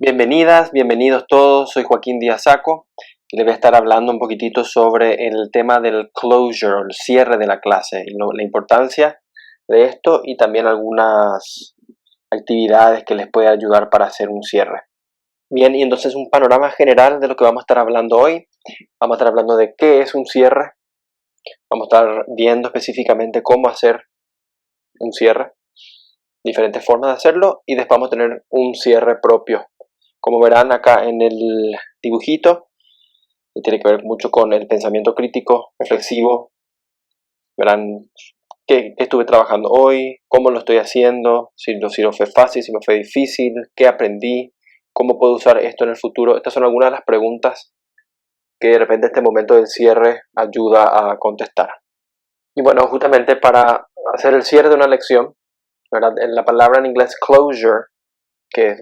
Bienvenidas, bienvenidos todos, soy Joaquín Díaz Saco y les voy a estar hablando un poquitito sobre el tema del closure, el cierre de la clase, y la importancia de esto y también algunas actividades que les puede ayudar para hacer un cierre. Bien, y entonces un panorama general de lo que vamos a estar hablando hoy. Vamos a estar hablando de qué es un cierre, vamos a estar viendo específicamente cómo hacer un cierre, diferentes formas de hacerlo y después vamos a tener un cierre propio. Como verán acá en el dibujito, que tiene que ver mucho con el pensamiento crítico, reflexivo. Verán qué estuve trabajando hoy, cómo lo estoy haciendo, si lo fue fácil, si me fue difícil, qué aprendí, cómo puedo usar esto en el futuro. Estas son algunas de las preguntas que de repente este momento del cierre ayuda a contestar. Y bueno, justamente para hacer el cierre de una lección, ¿verdad? La palabra en inglés closure, que es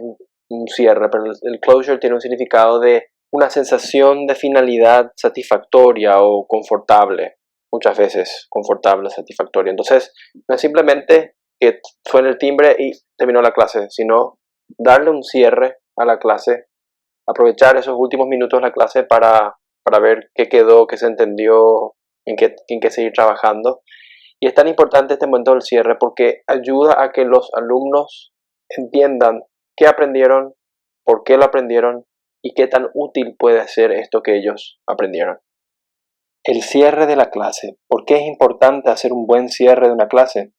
un cierre, pero el closure tiene un significado de una sensación de finalidad satisfactoria o confortable, muchas veces confortable, satisfactoria. Entonces, no es simplemente que suene el timbre y terminó la clase, sino darle un cierre a la clase, aprovechar esos últimos minutos de la clase para ver qué quedó, qué se entendió, en qué seguir trabajando. Y es tan importante este momento del cierre porque ayuda a que los alumnos entiendan qué aprendieron, por qué lo aprendieron y qué tan útil puede ser esto que ellos aprendieron. El cierre de la clase. ¿Por qué es importante hacer un buen cierre de una clase?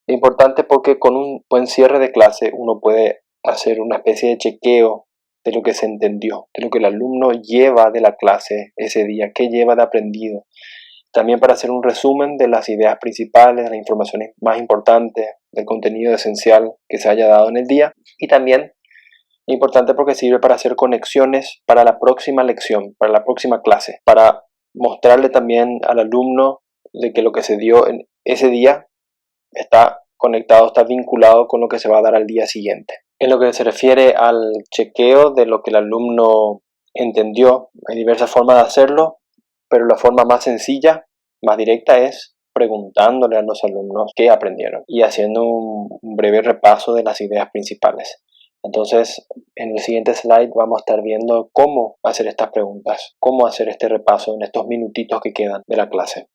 Es importante porque con un buen cierre de clase uno puede hacer una especie de chequeo de lo que se entendió, de lo que el alumno lleva de la clase ese día, qué lleva de aprendido. También para hacer un resumen de las ideas principales, de las informaciones más importantes, del contenido esencial que se haya dado en el día. Y también importante porque sirve para hacer conexiones para la próxima lección, para la próxima clase, para mostrarle también al alumno de que lo que se dio en ese día está conectado, está vinculado con lo que se va a dar al día siguiente. En lo que se refiere al chequeo de lo que el alumno entendió, hay diversas formas de hacerlo, pero la forma más sencilla, más directa es preguntándole a los alumnos qué aprendieron y haciendo un breve repaso de las ideas principales. Entonces, en el siguiente slide vamos a estar viendo cómo hacer estas preguntas, cómo hacer este repaso en estos minutitos que quedan de la clase.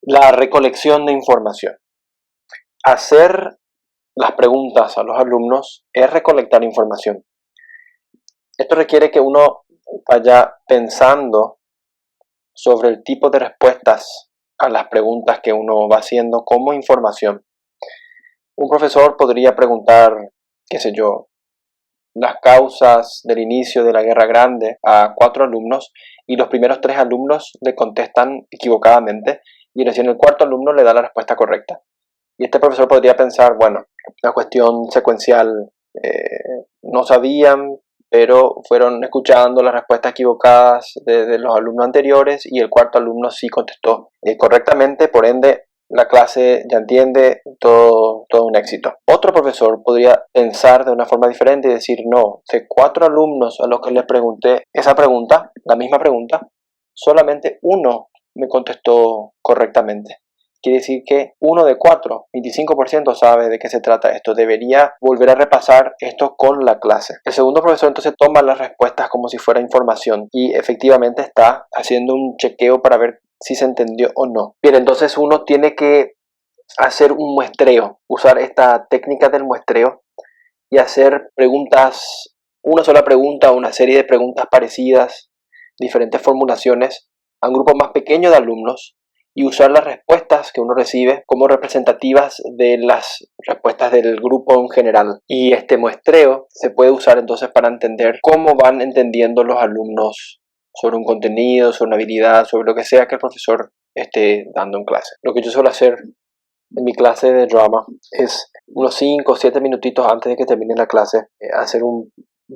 La recolección de información. Hacer las preguntas a los alumnos es recolectar información. Esto requiere que uno vaya pensando sobre el tipo de respuestas a las preguntas que uno va haciendo como información. Un profesor podría preguntar, qué sé yo, las causas del inicio de la Guerra Grande a 4 alumnos y los primeros 3 alumnos le contestan equivocadamente y recién el cuarto alumno le da la respuesta correcta. Y este profesor podría pensar, bueno, la cuestión secuencial, no sabían, pero fueron escuchando las respuestas equivocadas de los alumnos anteriores y el cuarto alumno sí contestó correctamente, por ende la clase ya entiende, todo un éxito. Otro profesor podría pensar de una forma diferente y decir, no, de 4 alumnos a los que les pregunté esa pregunta, la misma pregunta, solamente uno me contestó correctamente. Quiere decir que 1 de 4, 25% sabe de qué se trata esto. Debería volver a repasar esto con la clase. El segundo profesor entonces toma las respuestas como si fuera información y efectivamente está haciendo un chequeo para ver si se entendió o no. Bien, entonces uno tiene que hacer un muestreo, usar esta técnica del muestreo y hacer preguntas, una sola pregunta, una serie de preguntas parecidas, diferentes formulaciones a un grupo más pequeño de alumnos y usar las respuestas que uno recibe como representativas de las respuestas del grupo en general. Y este muestreo se puede usar entonces para entender cómo van entendiendo los alumnos sobre un contenido, sobre una habilidad, sobre lo que sea que el profesor esté dando en clase. Lo que yo suelo hacer en mi clase de drama es unos 5 o 7 minutitos antes de que termine la clase, hacer un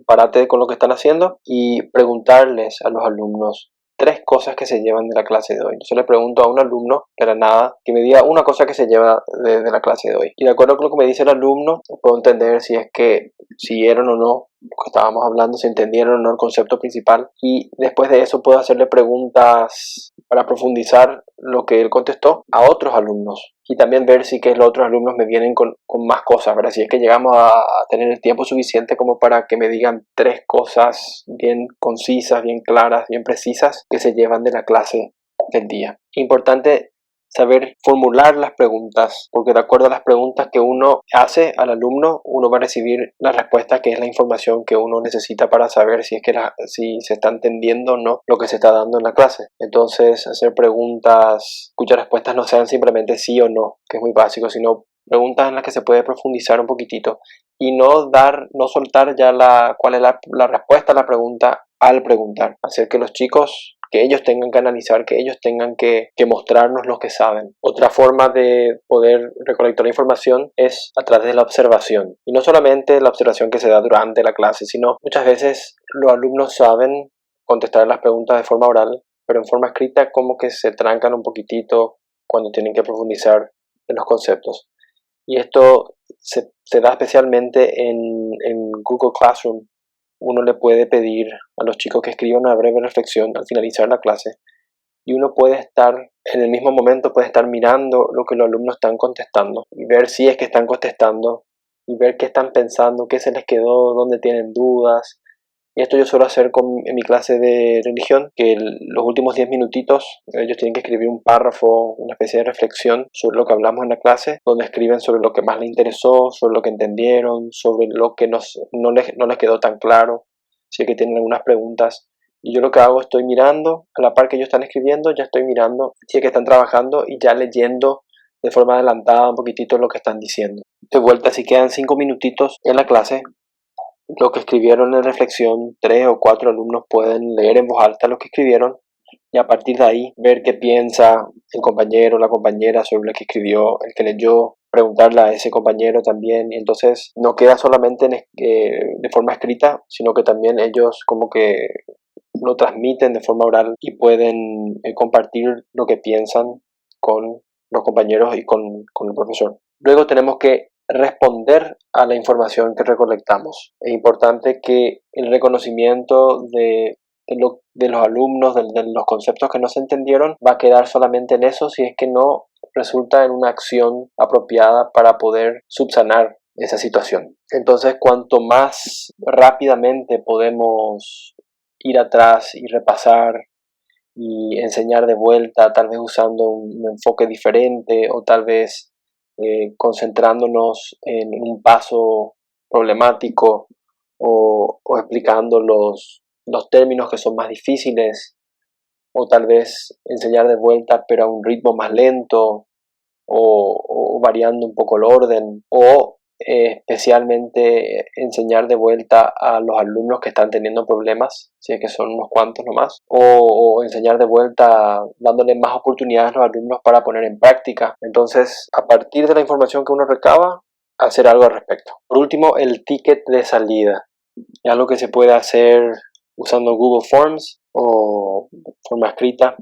parate con lo que están haciendo y preguntarles a los alumnos 3 cosas que se llevan de la clase de hoy. Entonces le pregunto a un alumno de la nada que me diga una cosa que se lleva de la clase de hoy. Y de acuerdo con lo que me dice el alumno, puedo entender si es que siguieron o no lo que estábamos hablando, si entendieron o no el concepto principal. Y después de eso puedo hacerle preguntas para profundizar lo que él contestó a otros alumnos y también ver si que los otros alumnos me vienen con más cosas, ¿verdad? Si es que llegamos a tener el tiempo suficiente como para que me digan 3 cosas bien concisas, bien claras, bien precisas que se llevan de la clase del día. Importante saber formular las preguntas, porque de acuerdo a las preguntas que uno hace al alumno, uno va a recibir la respuesta, que es la información que uno necesita para saber si es que si se está entendiendo o no lo que se está dando en la clase. Entonces, hacer preguntas cuyas respuestas no sean simplemente sí o no, que es muy básico, sino preguntas en las que se puede profundizar un poquitito y no soltar ya cuál es la respuesta a la pregunta al preguntar. Hacer que los chicos, que ellos tengan que analizar, que ellos tengan que mostrarnos lo que saben. Otra forma de poder recolectar información es a través de la observación. Y no solamente la observación que se da durante la clase, sino muchas veces los alumnos saben contestar las preguntas de forma oral, pero en forma escrita como que se trancan un poquitito cuando tienen que profundizar en los conceptos. Y esto se da especialmente en Google Classroom. Uno le puede pedir a los chicos que escriban una breve reflexión al finalizar la clase y uno puede estar, en el mismo momento puede estar mirando lo que los alumnos están contestando y ver si es que están contestando y ver qué están pensando, qué se les quedó, dónde tienen dudas. Y esto yo suelo hacer en mi clase de religión, que los últimos 10 minutitos ellos tienen que escribir un párrafo, una especie de reflexión sobre lo que hablamos en la clase, donde escriben sobre lo que más les interesó, sobre lo que entendieron, sobre lo que no les quedó tan claro, si es que tienen algunas preguntas. Y yo lo que hago, estoy mirando, a la par que ellos están escribiendo, ya estoy mirando si es que están trabajando y ya leyendo de forma adelantada un poquitito lo que están diciendo. De vuelta, si quedan 5 minutitos en la clase, lo que escribieron en reflexión, 3 o 4 alumnos pueden leer en voz alta lo que escribieron y a partir de ahí ver qué piensa el compañero o la compañera sobre lo que escribió, el que leyó, preguntarle a ese compañero también. Y entonces no queda solamente de forma escrita, sino que también ellos como que lo transmiten de forma oral y pueden compartir lo que piensan con los compañeros y con el profesor. Luego tenemos que responder a la información que recolectamos. Es importante que el reconocimiento de los alumnos, de los conceptos que no se entendieron, va a quedar solamente en eso si es que no resulta en una acción apropiada para poder subsanar esa situación. Entonces, cuanto más rápidamente podemos ir atrás y repasar y enseñar de vuelta, tal vez usando un enfoque diferente o tal vez concentrándonos en un paso problemático o explicando los términos que son más difíciles o tal vez enseñar de vuelta pero a un ritmo más lento o variando un poco el orden o especialmente enseñar de vuelta a los alumnos que están teniendo problemas, si es que son unos cuantos nomás, o enseñar de vuelta dándole más oportunidades a los alumnos para poner en práctica. Entonces, a partir de la información que uno recaba, hacer algo al respecto. Por último, el ticket de salida. Es algo que se puede hacer usando Google Forms o forma escrita.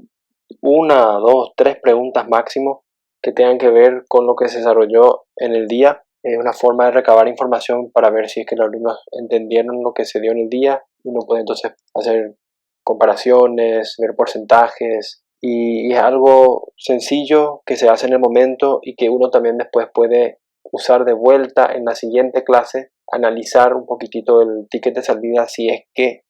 1, 2, 3 preguntas máximo que tengan que ver con lo que se desarrolló en el día. Es una forma de recabar información para ver si es que los alumnos entendieron lo que se dio en el día. Uno puede entonces hacer comparaciones, ver porcentajes y es algo sencillo que se hace en el momento y que uno también después puede usar de vuelta en la siguiente clase, analizar un poquitito el ticket de salida si es que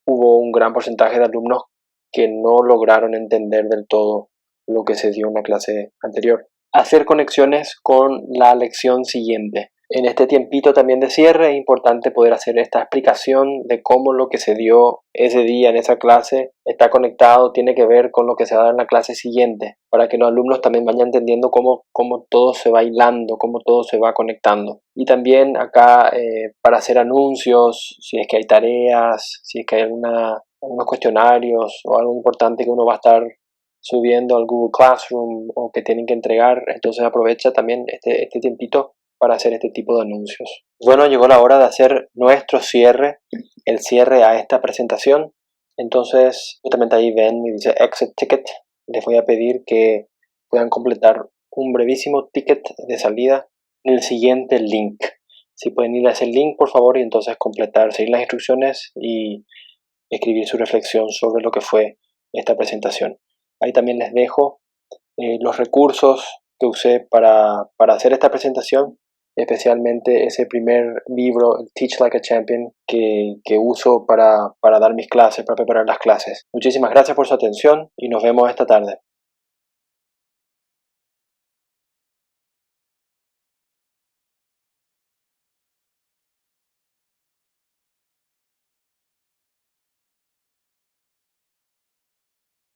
hubo un gran porcentaje de alumnos que no lograron entender del todo lo que se dio en la clase anterior. Hacer conexiones con la lección siguiente. En este tiempito también de cierre es importante poder hacer esta explicación de cómo lo que se dio ese día en esa clase está conectado, tiene que ver con lo que se va a dar en la clase siguiente, para que los alumnos también vayan entendiendo cómo todo se va hilando, cómo todo se va conectando. Y también acá para hacer anuncios, si es que hay tareas, si es que hay algunos cuestionarios o algo importante que uno va a estar subiendo al Google Classroom o que tienen que entregar, entonces aprovecha también este tiempito para hacer este tipo de anuncios. Bueno, llegó la hora de hacer nuestro cierre, el cierre a esta presentación. Entonces, justamente ahí ven, me dice Exit Ticket. Les voy a pedir que puedan completar un brevísimo ticket de salida en el siguiente link. Si pueden ir a ese link, por favor, y entonces completar, seguir las instrucciones y escribir su reflexión sobre lo que fue esta presentación. Ahí también les dejo los recursos que usé para hacer esta presentación, especialmente ese primer libro, el Teach Like a Champion, que uso para dar mis clases, para preparar las clases. Muchísimas gracias por su atención y nos vemos esta tarde.